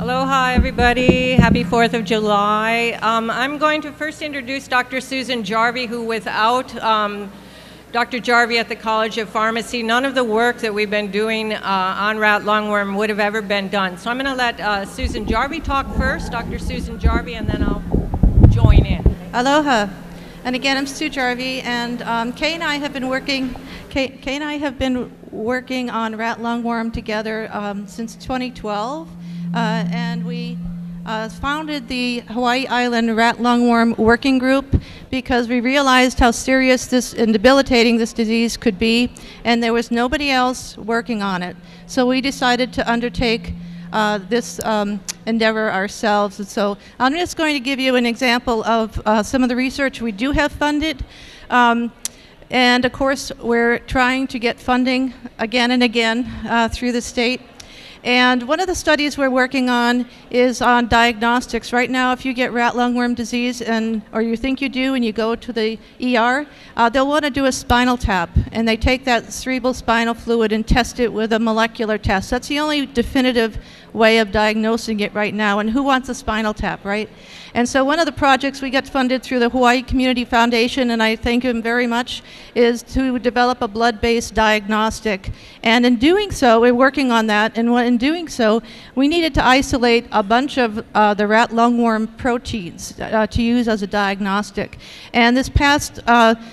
Aloha, everybody. Happy 4th of July. I'm going to first introduce Dr. Susan Jarvie, who without Dr. Jarvie at the College of Pharmacy, none of the work that we've been doing on rat lungworm would have ever been done. So I'm going to let Susan Jarvie talk first, Dr. Susan Jarvie, and then I'll join in. Aloha. And again, I'm Sue Jarvie, and Kay and I have been working. Kay and I have been working on rat lungworm together since 2012, and we founded the Hawaii Island Rat Lungworm Working Group because we realized how serious this and debilitating this disease could be, and there was nobody else working on it. So we decided to undertake this endeavor ourselves. And so I'm just going to give you an example of some of the research we do have funded. And of course, we're trying to get funding again and again through the state. And one of the studies we're working on is on diagnostics. Right now, if you get rat lungworm disease, or you think you do, and you go to the ER, they'll want to do a spinal tap. And they take that cerebral spinal fluid and test it with a molecular test. That's the only definitive way of diagnosing it right now. And who wants a spinal tap, right? And so one of the projects we get funded through the Hawaii Community Foundation, and I thank him very much, is to develop a blood-based diagnostic. And in doing so, we're working on that, and in doing so, we needed to isolate a bunch of the rat lungworm proteins to use as a diagnostic. And this past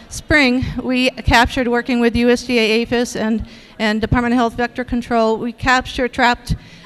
spring, we captured, working with USDA APHIS and Department of Health Vector Control, we trapped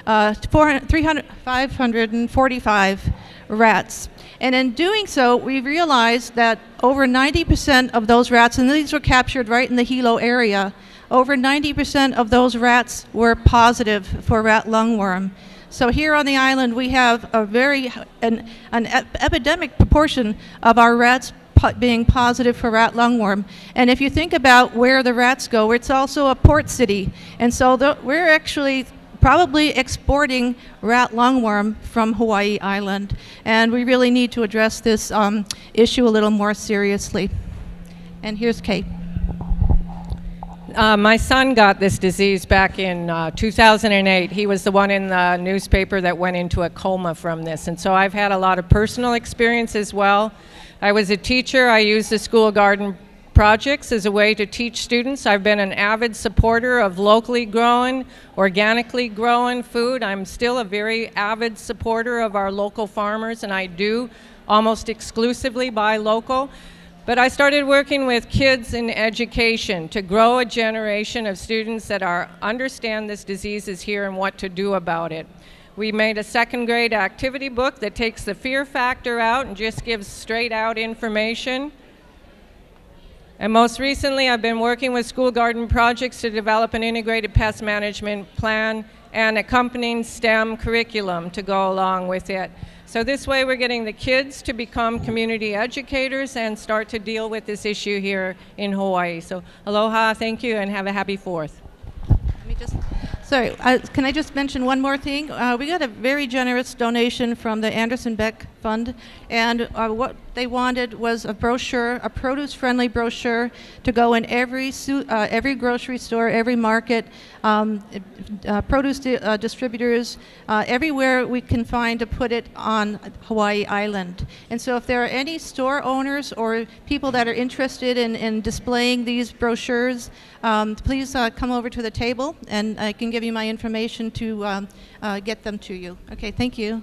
545 rats. And in doing so, we realized that over 90% of those rats, and these were captured right in the Hilo area, over 90% of those rats were positive for rat lungworm. So here on the island, we have an epidemic proportion of our rats being positive for rat lungworm. And if you think about where the rats go, it's also a port city. And so we're actually probably exporting rat lungworm from Hawaii Island. And we really need to address this issue a little more seriously. And here's Kate. My son got this disease back in 2008. He was the one in the newspaper that went into a coma from this. And so I've had a lot of personal experience as well. I was a teacher. I used the school garden projects as a way to teach students. I've been an avid supporter of locally grown, organically grown food. I'm still a very avid supporter of our local farmers, and I do almost exclusively buy local. But I started working with kids in education to grow a generation of students that understand this disease is here and what to do about it. We made a second grade activity book that takes the fear factor out and just gives straight out information. And most recently, I've been working with school garden projects to develop an integrated pest management plan and accompanying STEM curriculum to go along with it. So this way, we're getting the kids to become community educators and start to deal with this issue here in Hawaii. So aloha, thank you, and have a happy 4th. Sorry, can I just mention one more thing? We got a very generous donation from the Anderson Beck Fund, and what they wanted was a brochure, a produce-friendly brochure to go in every grocery store, every market, produce distributors, everywhere we can find to put it on Hawaii Island. And so if there are any store owners or people that are interested in displaying these brochures, please come over to the table, and I can give you my information to get them to you. Okay, thank you.